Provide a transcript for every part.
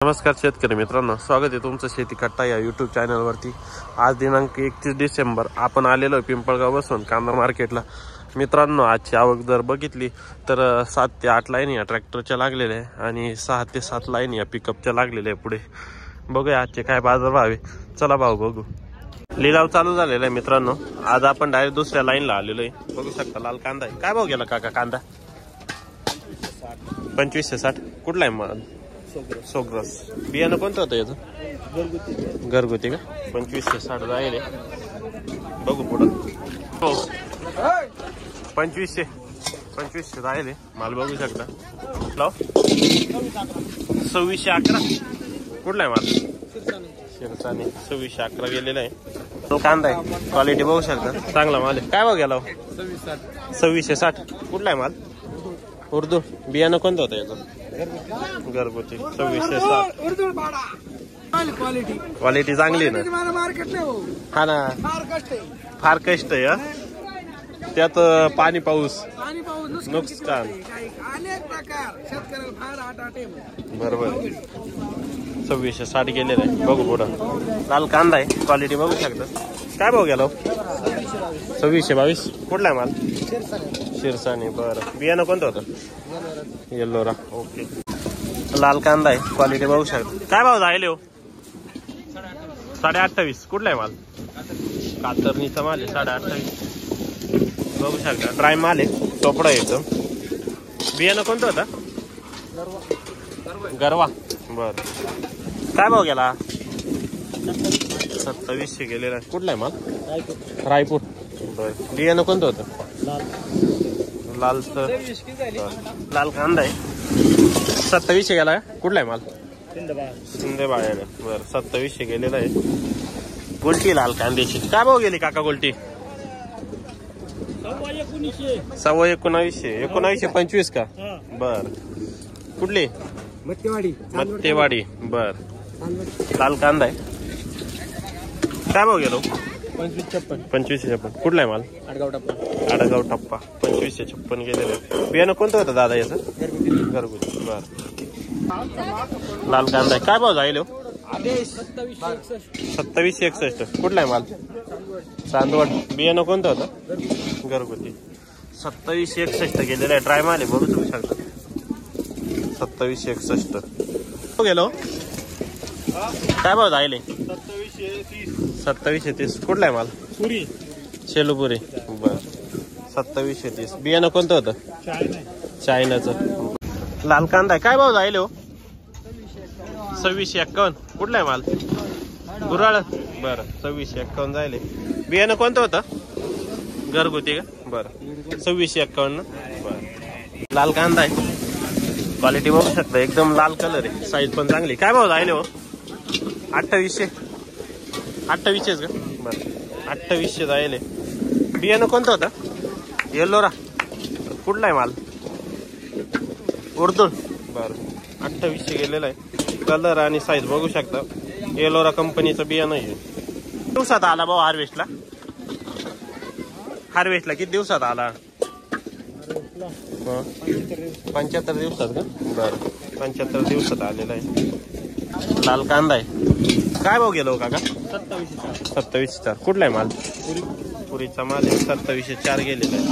नमस्कार शेतकरी मित्रांनो, स्वागत आहे तुमचं शेती कट्टा या यूट्यूब चॅनलवरती। आज दिनांक 31 डिसेंबर आपण आलेलो आहे पिंपळगाव बसून कांदा मार्केटला। मित्रांनो, आजची आवक जर बघितली तर 7 ते 8 लाईन या ट्रॅक्टरच्या लागलेल्या आहे आणि 6 ते 7 लाईन या पिकअपच्या लागलेल्या आहे। पुढे बघूया आजचे काय बाजार भाव आहे। चला भाऊ बघू। लिलाव चालू झालेला आहे मित्रांनो। आज आपण डायरेक्ट दुसऱ्या लाईनला आलेलो आहे। बघू शकता लाल कांदा आहे। काय भाव गेला काका कांदा? 2560। कुठला आहे माल? सोग्रस। बियाणं कोणतं होतं याचं? घरगुती का? 2560 जाईल। बघू पुढं। हो 2500 जाईल माल। बघू शकता लाव 2611। कुठला आहे माल? शिरसाने 2611 गेलेला आहे। कांदा आहे, क्वालिटी बघू शकता, चांगला माल आहे। काय भाव गेला? 2660। कुठला आहे माल? उर्दू। बियाणं कोणतं होतं याचं? घरगुती 2660। क्वालिटी चांगली आहे ना? हा ना, फार कष्ट आहे त्यात। पाणी पाऊस नुकसान बरोबर। 2660 गेलेलं आहे। बघू पुढं। लाल कांदा आहे, क्वालिटी बघू शकता। काय भाव गेला? 2622। कुठला आहे माल? शिरसाने। बरं, बियाणं कोणतं होतं? येल्लोरा। ओके। लाल कांदा आहे, क्वालिटी बघू शकता। काय भाव जायले हो? 28.5। कुठला आहे माल? कातरणीचा माल आहे। 28.5 बघू शकता। ड्राय माल आहे, चोपडा आहे एकदम। बियाणं कोणतं होतं? गरवा। बर, काय भाव गेला? 2700 गेलेला आहे। कुठला आहे माल? रायपूर। बर, बियाणं कोणतं होतं? लालचं। लाल कांदा आहे, 2700 गेला। कुठला आहे माल? शिंदेबाळ्याला। बरं, 2700 गेलेला आहे। गोल्टी लाल कांद्याची काय भाव गेली काका गोल्टी? 19.25। 1925 का? बर, कुठली? मत्तेवाडी। बर, लाल कांदा आहे। काय भाव गेलो? 2556। कुठला आहे माल? आडगाव टप्पा 2556 गेलेलं आहे। बियाणं कोणतं होतं दादा याचं? घरगुती। बर, लाल कांदा आहे। काय भाव जाईल? 2761। कुठला आहे माल? चांदवड। बियाणं कोणतं होतं? घरगुती। 2761 गेलेलं आहे। ड्राय माल आहे, बघू शकता। 2761 गेलो। काय भाव जाईल? 2730। कुठला आहे माल? शेलूपुरी। बर, 2730। बियाणं कोणतं होतं? चायनाचं। लाल कांदा आहे। काय भाव जाईल? 2651। कुठला आहे माल? गुराळ। बरं, 2651 जाईल। बियाणं कोणतं होतं? घरगुती का? बरं, 2651। बरं, लाल कांदा आहे, क्वालिटी बघू शकता, एकदम लाल कलर आहे, साईज पण चांगली। काय भाव जाईल? 2800। 2800 का? बरं, 2800 जाईल। बियाणं कोणतं होतं? येल्लोरा। कुठला आहे माल? उर्दू। बरं, 2800 गेलेला आहे। कलर आणि साईज बघू शकता। येलोरा कंपनीचं बियाणं आहे। दिवसात आला भाऊ हार्वेस्टला? हार्वेस्टला किती दिवसात आला? 75 दिवसात का? बरं, 75 दिवसात आलेला आहे। लाल कांदा आहे। काय भाव गेलो काका? 2704। कुठला आहे माल? पुरीचा माल आहे, 2704 गेलेला आहे।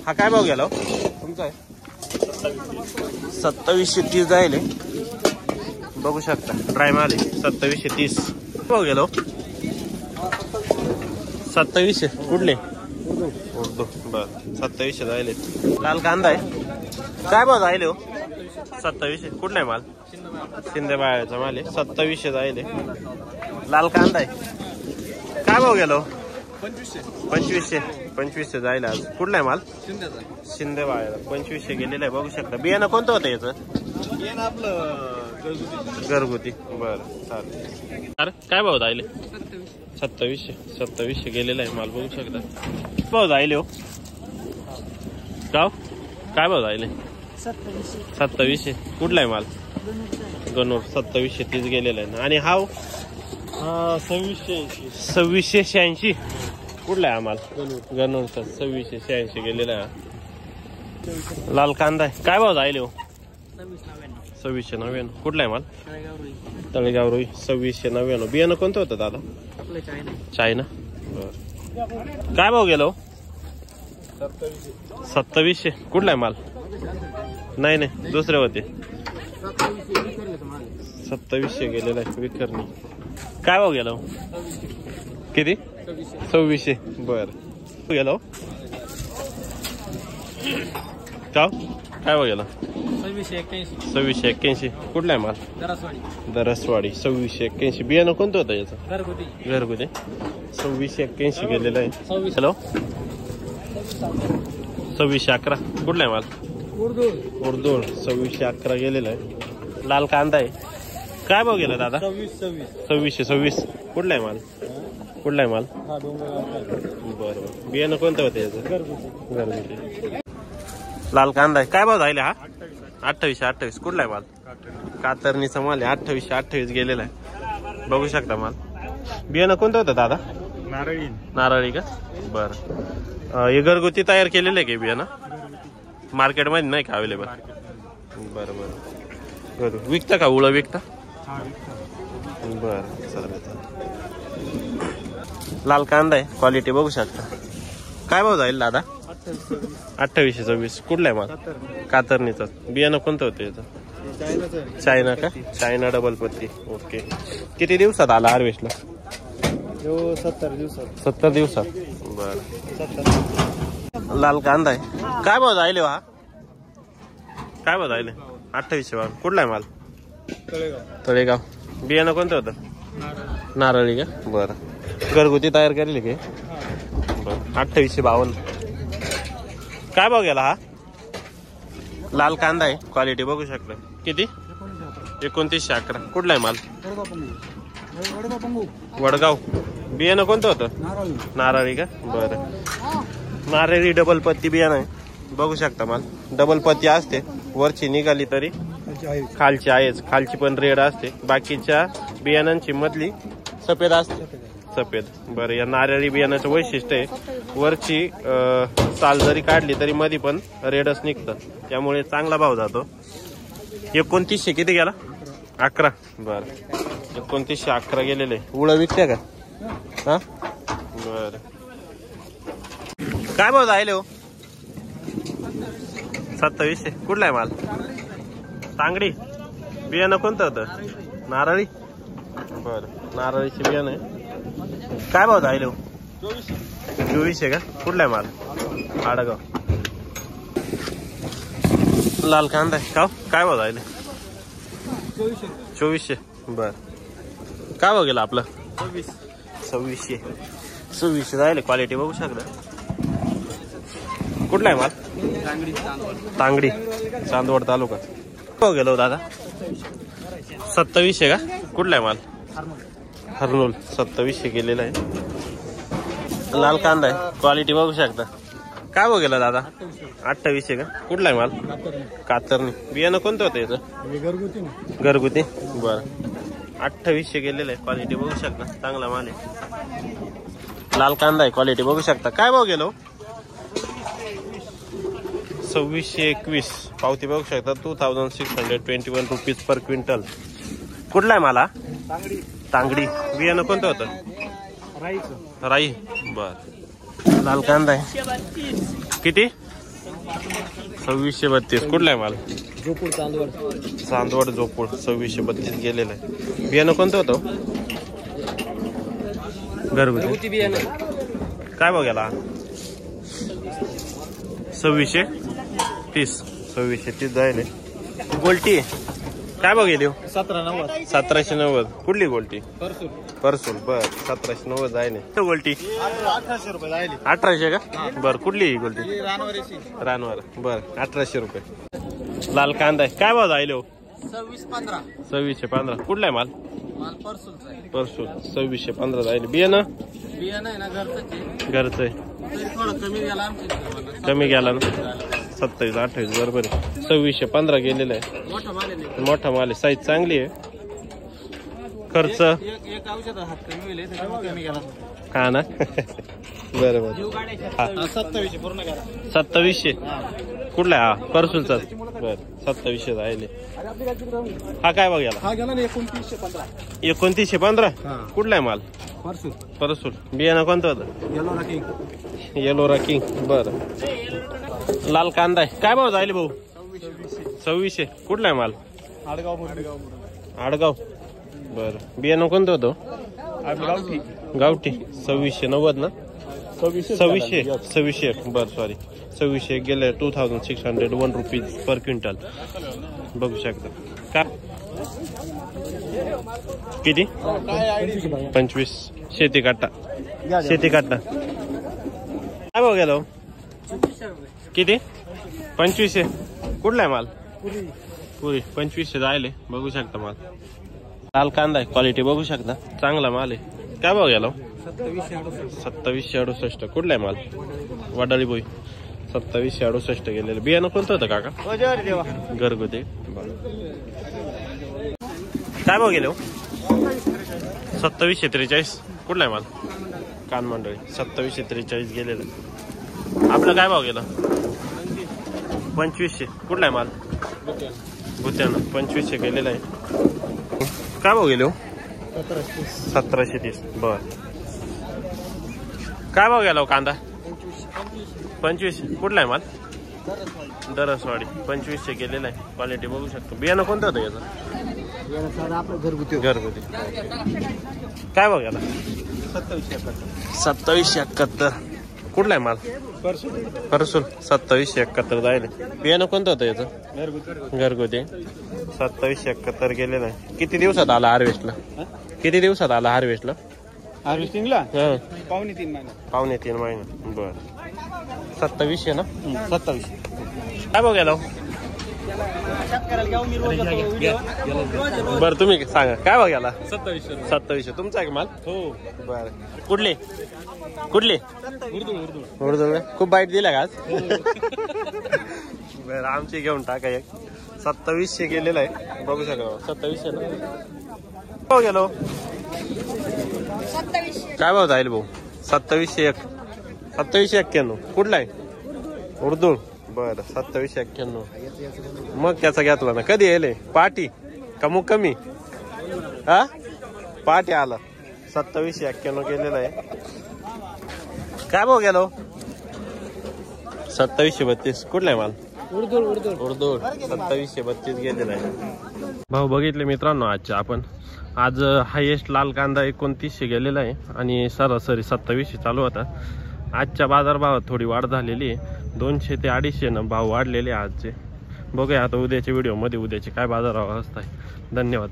हा काय भाव गेला तुमचा? आहे 2730 जाईल। बघू शकता, ड्राय माल आहे, 2730 भाव गेलो। 2700। कुठले? उर्दू। बर, 2700 जाईल। लाल कांदा आहे। काय भाव जाईल? 2700। कुठला आहे माल? शिंदेबाळ्याचा माल आहे, 2700 जाईल। लाल कांदा आहे। काय भाव गेलो? 2500 जाईल आज। कुठला आहे माल? शिंदेबाळ्याला 2500 गेलेला आहे, बघू शकता। बियाणं कोणतं होतं याचं? घरगुती। बरं, चालेल। अरे काय भाव जाईल? 2700 गेलेला आहे माल, बघू शकता। भाव जाईल गाव? काय भाव जाईल? 2700। कुठला आहे माल? गणूर, 2730 गेलेला आहे। आणि हाव 2686। कुठला आहे माल? गणूरचा 2686 गेलेला आहे। लाल कांदा आहे। काय भाव जाईल? 2699. कुठला आहे माल? तळेगाव रोई. 2699. बियाणं कोणतं होतं दादा? चायना. बरं. काय भाव गेलो? 2700. कुठला आहे माल? नाही दुसरे होते. 2700 गेलेला आहे विकरणी. काय भाव गेलो? किती? 2600. बर गेलो. काय भाव गेला? 2681. कुठला आहे माल? दरसवाडी. 2681. बियाणं कोणतं होतं याचं? घरगुती. 2681 गेलेलं आहे. हॅलो. 2611. कुठला आहे माल? उर्दूळ. 2611 गेलेला आहे. लाल कांदा आहे. काय भाव गेला दादा? 2626. कुठला आहे माल? बरं. बियाणं कोणतं होतं याचं? घरगुती. लाल कांदा आहे. काय भाव जायला हा? 2828. कुठला आहे माल? कातरणीचा माल आहे. 2828 गेलेला आहे. बघू शकता माल. बियाणं कोणतं होतं दादा? नारळी का? बरं. हे घरगुती तयार केलेलं आहे का बियाणं? मार्केटमध्ये नाही का अवेलेबल? बरं. विकता का? उळं विकता? बरं. लाल कांदा आहे. क्वालिटी बघू शकता. काय भाव जाईल दादा? 2826. कुठला आहे माल? कातरणीचा. बियाणं कोणतं होतं याचं? चायना का? चायना डबल पत्ती. ओके. किती दिवसात आला हार्वेस्टला? 70 दिवसात. बरं. लाल कांदा आहे. काय भाव जाईल हा? 2800. कुठला आहे माल? तळेगाव. बियाणं कोणतं होतं? नारळी का? बरं. घरगुती तयार केलेली का? बरं. 2852. काय भाव गेला हा? लाल कांदा आहे. क्वालिटी बघू शकता. किती? 2911. कुठला आहे माल? वडगाव. बियाणं कोणतं होतं? नारळी का? बरं. नारळी डबल पत्ती बियाणं आहे. बघू शकता माल. डबल पत्ती असते. वरची निघाली तरी खालची आहेच. खालची पण रेड असते. बाकीच्या बियाणांची मधली सफेद असते. सफेद. बरं. या नारळी बियाणाचं वैशिष्ट्य आहे वरची साल जरी काढली तरी मध्ये पण रेडच निघतं. त्यामुळे चांगला भाव जातो. 2900 किती गेला? 11. बरं. 2911 गेलेले. उळं विकते का? हा. बरं. काय भाव जायले हो? 2700. कुठला आहे माल? तांगडी. बियाणं कोणतं होतं? नारळी. बरं. नारळीचे बियाणं आहे. काय भाव जायले हो? 2400 का? कुठला आहे माल? आडगाव. लाल कांदा आहे का? काय भाव जायले? 2400. बर. काय भाव गेला आपलं? 2600 जायले. क्वालिटी बघू शकता. कुठला आहे माल? तांगडी. चांदवड तालुका. भाव गेलो दादा? 2700 का? कुठला आहे माल? हरनोल. 2700 गेलेला आहे. लाल कांदा आहे. क्वालिटी बघू शकता. काय भाव गेला दादा? 2800 का? कुठला आहे माल? कातरणी. बियाणं कोणतं होतं याचं? घरगुती. बरं. 2800 गेलेलं आहे. क्वालिटी बघू शकता. चांगला माल आहे. लाल कांदा आहे. क्वालिटी बघू शकता. काय भाव गेलो? 2621. पावती बघू शकता. 2621 रुपीज पर क्विंटल. कुठला आहे मला? तांगडी. बियाणं कोणतं होतं? राई. बर. लाल कांदा आहे. किती? 2632. कुठला आहे माल? चांदवड जोपूर. 2632 गेलेलं आहे. बियाणं कोणतं होतं? घरगुती बियाणं. काय भाव गेला? 2630. 2630 जायले. गोल्टी. काय भाव गेली? 1790. कुठली गोल्टी? परसूल. बर. 1790 जायले. गोल्टी 1800 रुपये जायले. 1800 का? बर. कुठली गोल्टी? रानवर. बर. 1800 रुपये. लाल कांदा आहे. काय भाव जायले हो? 2615. कुठला आहे माल? परसूल. 2615 जायले. बियाणं घरचं आहे. कमी गेला ना? 27 28 बरोबर आहे. 2615 गेलेलं आहे. मोठा माल आहे. साईज चांगली आहे. खर्च हा ना? बरोबर. 2700 कुठला आहे? हा परसूलचा. बर 2700 राहिले. हा काय बघ याला? हा गेला ना 2915. 2915. हा. कुठला आहे माल? परसूल. परसूल. बियाणं कोणतं होतं? येलो रकिंग. येलो रकिंग. बरं. लाल कांदा आहे. काय भाव जायले भाऊ? 2600. कुठला आहे माल? आडगाव. आडगाव. बरं. बियाणं कोणतं होतं? गावठी. गावठी. 2690 ना? 2600. बरं सॉरी 2600 गेले. 2601 रुपीज पर क्विंटल. बघू शकता. का किती? 25. शेती काटा. काय भाव गेलो? किती? 2500. कुठला आहे माल? पुरी. 2500 जायले. बघू शकता माल. लाल कांदा आहे. क्वालिटी बघू शकता. चांगला माल आहे. काय भाव गेलो? 2768. कुठला आहे माल? वडाळी बोई. 2768 गेलेलं. बियाणं कोणतं होतं काका? घरगुती. काय भाव गेलो? 2743. कुठला आहे माल? कान मंडळी. 2743 गेलेलं. आपलं काय भाव गेलं? 2500. कुठला आहे माल? भुत्यानं. 2500 गेलेलं आहे. काय भाव गेलो? 1730. बर. काय भाव गेला कांदा? 2500. कुठला आहे माल? दरसवाडी. 2500 गेलेला आहे. क्वालिटी बघू शकतो. बियाणं कोणतं होतं याचं? घरगुती. काय भाव गेला? 2771. कुठला आहे माल? परसूल. 2771 जायले. बियाणं कोणतं होतं याचं? घरगुती. 2771 गेलेलं आहे. किती दिवसात आला हार्वेस्टला? हार्वेस्टिंगला हा. पावणे 3 महिने. पावणे 3 महिने. बर. 2700 ना? 27. काय भाव गेला? बर तुम्ही सांगा काय भाव गेला? 2700. तुमचा आहे माल? हो. बर. कुठली उर्दू? खूप बाईट दिला का आज? बर आमची घेऊन टाका एक. 2700 गेलेला आहे. बघू शकता. 2700 ना? भाव गेलो? काय भाव जाईल भाऊ? 2701. 2791. कुठला आहे? उर्दू. बरं 2791. मग त्याचा घेतला ना. कधी येले? पाटी का मुक्कामी? हा पाटी आला. 2791 गेलेला आहे. काय भाव गेलो? 2732. कुठला आहे माल? उर्दू. 2732 गेलेला आहे. भाऊ बघितले मित्रांनो आजच्या आपण. आज हायेस्ट लाल कांदा 2900 गेलेला आहे आणि सरासरी 2700 चालू होता. आजच्या बाजारभावात थोडी वाढ झालेली आहे. 200 ते 250 न भाव वाढलेले आजचे. बघूया आता उद्याच्या व्हिडिओमध्ये उद्याचे काय बाजारभाव असतात. धन्यवाद.